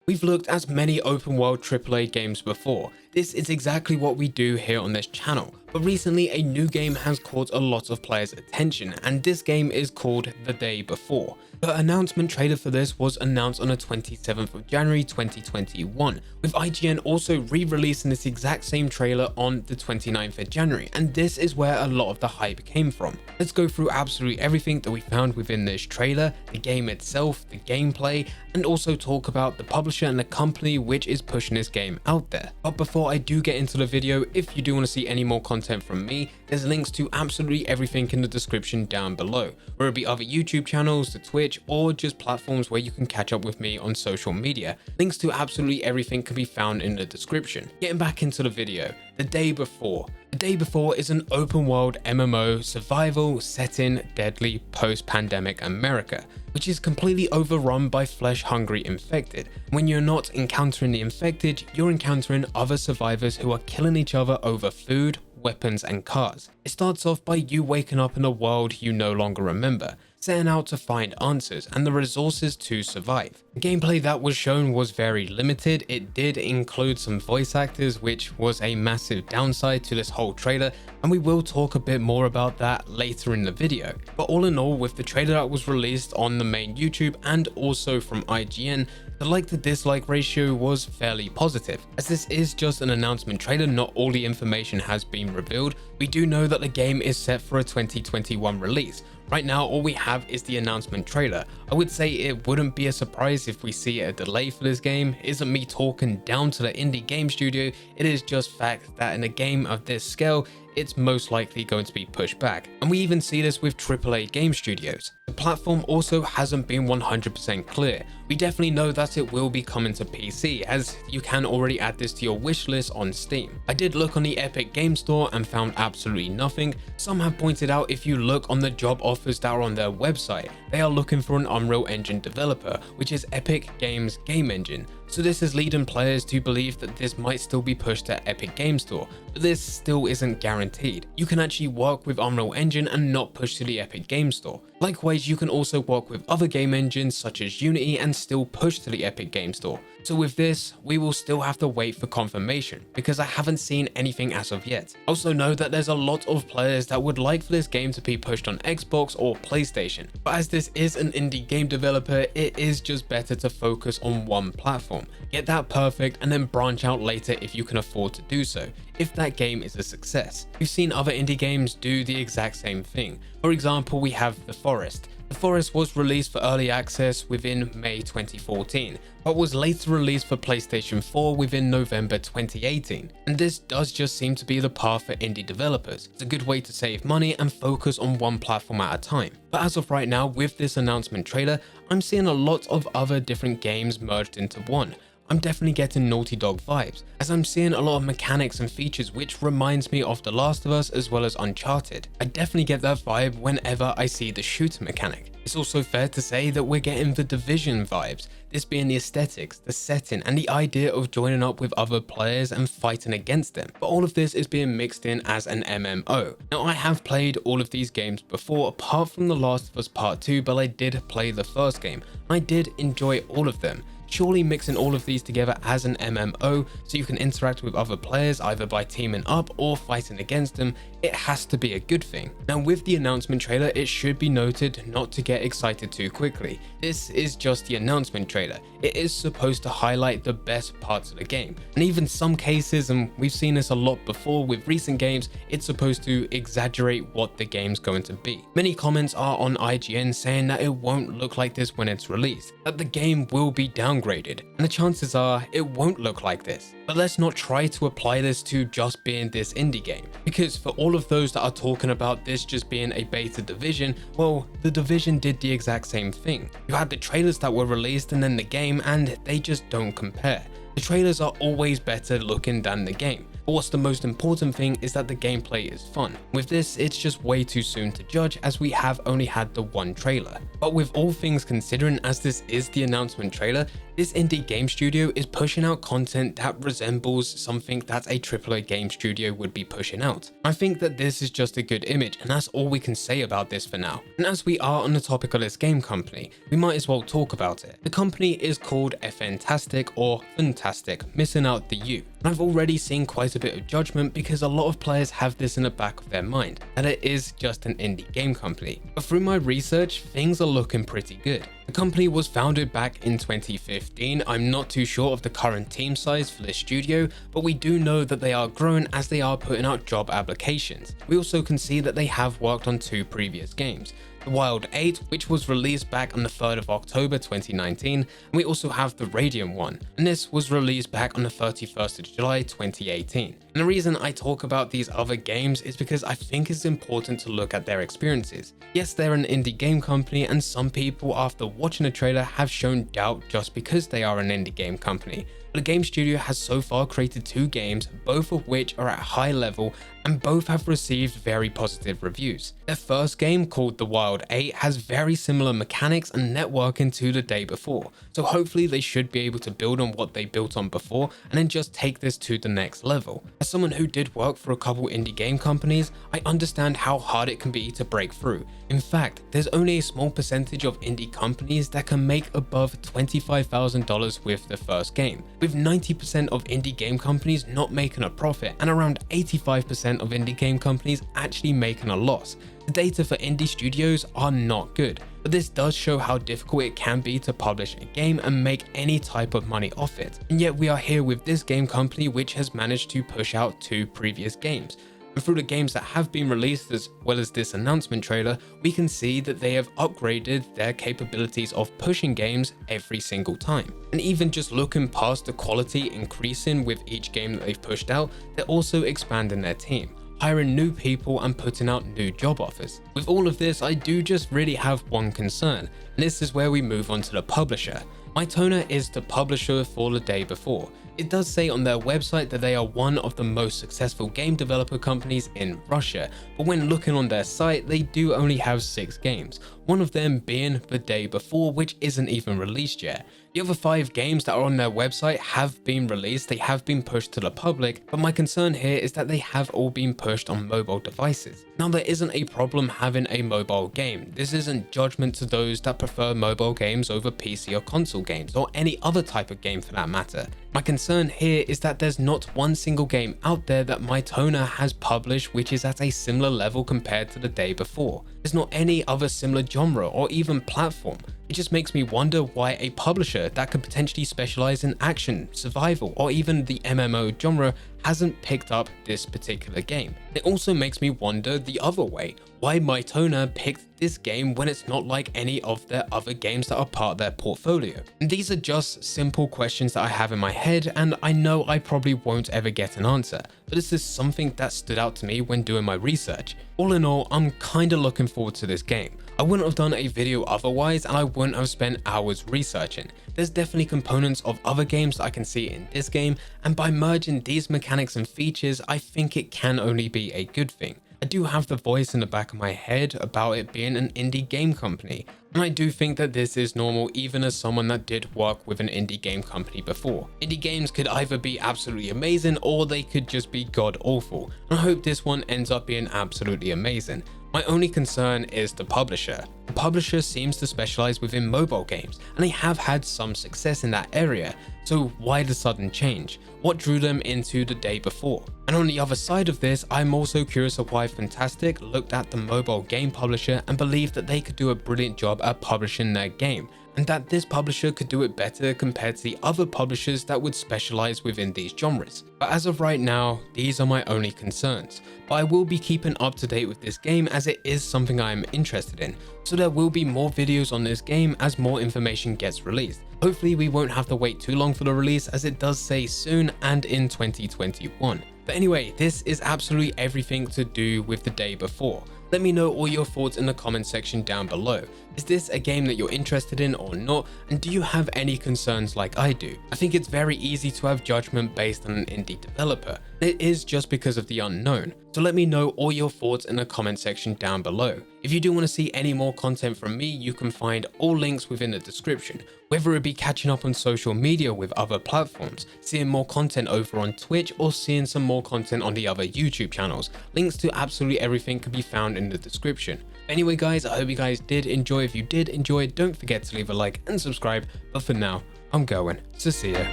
We've looked at many open world AAA games before. This is exactly what we do here on this channel. But recently a new game has caught a lot of players' attention, and this game is called The Day Before. The announcement trailer for this was announced on the 27th of January 2021, with IGN also re-releasing this exact same trailer on the 29th of January, and this is where a lot of the hype came from. Let's go through absolutely everything that we found within this trailer, the game itself, the gameplay, and also talk about the publisher and the company which is pushing this game out there. But before I do get into the video, if you do want to see any more content from me, there's links to absolutely everything in the description down below, whether it be other YouTube channels, the Twitch, or just platforms where you can catch up with me on social media. Links to absolutely everything can be found in the description. Getting back into the video, The Day Before. The Day Before is an open world MMO survival set in deadly post-pandemic America, which is completely overrun by flesh-hungry infected. When you're not encountering the infected, you're encountering other survivors who are killing each other over food, weapons, and cars. It starts off by you waking up in a world you no longer remember, setting out to find answers and the resources to survive. The gameplay that was shown was very limited. It did include some voice actors, which was a massive downside to this whole trailer, and we will talk a bit more about that later in the video. But all in all, with the trailer that was released on the main YouTube and also from IGN, the like to dislike ratio was fairly positive. As this is just an announcement trailer, not all the information has been revealed. We do know that the game is set for a 2021 release. Right now, all we have is the announcement trailer. I would say it wouldn't be a surprise if we see a delay for this game. It isn't me talking down to the indie game studio, it is just fact that in a game of this scale, it's most likely going to be pushed back. And we even see this with AAA game studios. The platform also hasn't been 100% clear. We definitely know that it will be coming to PC, as you can already add this to your wish list on Steam. I did look on the Epic Game Store and found absolutely nothing. Some have pointed out if you look on the job offers that are on their website, they are looking for an Unreal Engine developer, which is Epic Games' game engine. So this is leading players to believe that this might still be pushed to Epic Game Store, but this still isn't guaranteed. You can actually work with Unreal Engine and not push to the Epic Game Store. Likewise, you can also work with other game engines such as Unity and still push to the Epic Game Store. So with this, we will still have to wait for confirmation, because I haven't seen anything as of yet. Also know that there's a lot of players that would like for this game to be pushed on Xbox or PlayStation, but as this is an indie game developer, it is just better to focus on one platform. Get that perfect and then branch out later if you can afford to do so, if that game is a success. We've seen other indie games do the exact same thing. For example, we have The Forest. The Forest was released for early access within May 2014, but was later released for PlayStation 4 within November 2018. And this does just seem to be the path for indie developers. It's a good way to save money and focus on one platform at a time. But as of right now, with this announcement trailer, I'm seeing a lot of other different games merged into one. I'm definitely getting Naughty Dog vibes, as I'm seeing a lot of mechanics and features which reminds me of The Last of Us as well as Uncharted. I definitely get that vibe whenever I see the shooter mechanic. It's also fair to say that we're getting the Division vibes, this being the aesthetics, the setting, and the idea of joining up with other players and fighting against them. But all of this is being mixed in as an MMO. Now, I have played all of these games before, apart from The Last of Us Part 2, but I did play the first game. I did enjoy all of them. Surely mixing all of these together as an MMO so you can interact with other players either by teaming up or fighting against them, it has to be a good thing. Now with the announcement trailer, it should be noted not to get excited too quickly. This is just the announcement trailer. It is supposed to highlight the best parts of the game. And even some cases, and we've seen this a lot before with recent games, it's supposed to exaggerate what the game's going to be. Many comments are on IGN saying that it won't look like this when it's released, that the game will be downgraded, and the chances are it won't look like this. But let's not try to apply this to just being this indie game, because for all of those that are talking about this just being a beta Division, well, the Division did the exact same thing. You had the trailers that were released and then the game, and they just don't compare. The trailers are always better looking than the game. But what's the most important thing is that the gameplay is fun. With this, it's just way too soon to judge, as we have only had the one trailer. But with all things considering, as this is the announcement trailer, This indie game studio is pushing out content that resembles something that a AAA game studio would be pushing out. I think that this is just a good image, and that's all we can say about this for now. And as we are on the topic of this game company, we might as well talk about it. The company is called Fntastic or Fntastic, missing out the U. And I've already seen quite a bit of judgment because a lot of players have this in the back of their mind, that it is just an indie game company. But through my research, things are looking pretty good. The company was founded back in 2015. I'm not too sure of the current team size for this studio, but we do know that they are growing as they are putting out job applications. We also can see that they have worked on 2 previous games. The Wild 8, which was released back on the 3rd of October 2019, and we also have the Radiant one, and this was released back on the 31st of July 2018. And the reason I talk about these other games is because I think it's important to look at their experiences. Yes, they're an indie game company, and some people after watching the trailer have shown doubt just because they are an indie game company. The game studio has so far created 2 games, both of which are at high level and both have received very positive reviews. Their first game, called The Wild 8, has very similar mechanics and networking to The Day Before, so hopefully they should be able to build on what they built on before and then just take this to the next level. As someone who did work for a couple indie game companies, I understand how hard it can be to break through. In fact, there's only a small percentage of indie companies that can make above $25,000 with their first game, with 90% of indie game companies not making a profit and around 85% of indie game companies actually making a loss. The data for indie studios are not good, but this does show how difficult it can be to publish a game and make any type of money off it. And yet we are here with this game company which has managed to push out 2 previous games. And through the games that have been released as well as this announcement trailer, we can see that they have upgraded their capabilities of pushing games every single time. And even just looking past the quality increasing with each game that they've pushed out, they're also expanding their team, hiring new people and putting out new job offers. With all of this, I do just really have one concern, and this is where we move on to the publisher. Mytona is the publisher for The Day Before. It does say on their website that they are one of the most successful game developer companies in Russia, but when looking on their site, they do only have 6 games, one of them being The Day Before, which isn't even released yet. The other 5 games that are on their website have been released, they have been pushed to the public, but my concern here is that they have all been pushed on mobile devices. Now, there isn't a problem having a mobile game. This isn't judgment to those that prefer mobile games over PC or console games, or any other type of game for that matter. My concern here is that there's not one single game out there that Mytona has published which is at a similar level compared to The Day Before. There's not any other similar genre or even platform. It just makes me wonder why a publisher that could potentially specialize in action, survival, or even the MMO genre hasn't picked up this particular game. It also makes me wonder the other way, why Mytona picked this game when it's not like any of their other games that are part of their portfolio. And these are just simple questions that I have in my head, and I know I probably won't ever get an answer, but this is something that stood out to me when doing my research. All in all, I'm kinda looking forward to this game. I wouldn't have done a video otherwise, and I wouldn't have spent hours researching. There's definitely components of other games that I can see in this game, and by merging these mechanics and features, I think it can only be a good thing. I do have the voice in the back of my head about it being an indie game company, and I do think that this is normal even as someone that did work with an indie game company before. Indie games could either be absolutely amazing or they could just be god awful, and I hope this one ends up being absolutely amazing. My only concern is the publisher. The publisher seems to specialize within mobile games, and they have had some success in that area, so why the sudden change? What drew them into The Day Before? And on the other side of this, I'm also curious of why Fntastic looked at the mobile game publisher and believed that they could do a brilliant job at publishing their game, and that this publisher could do it better compared to the other publishers that would specialize within these genres. But as of right now, these are my only concerns. But I will be keeping up to date with this game as it is something I am interested in, so there will be more videos on this game as more information gets released. Hopefully we won't have to wait too long for the release, as it does say soon and in 2021. But anyway, this is absolutely everything to do with The Day Before. Let me know all your thoughts in the comment section down below. Is this a game that you're interested in or not? And do you have any concerns like I do? I think it's very easy to have judgment based on an indie developer. It is just because of the unknown. So let me know all your thoughts in the comment section down below. If you do want to see any more content from me, you can find all links within the description, whether it be catching up on social media with other platforms, seeing more content over on Twitch, or seeing some more content on the other YouTube channels. Links to absolutely everything can be found in the description. Anyway guys, I hope you guys did enjoy. If you did enjoy, don't forget to leave a like and subscribe. But for now, I'm going. So see ya.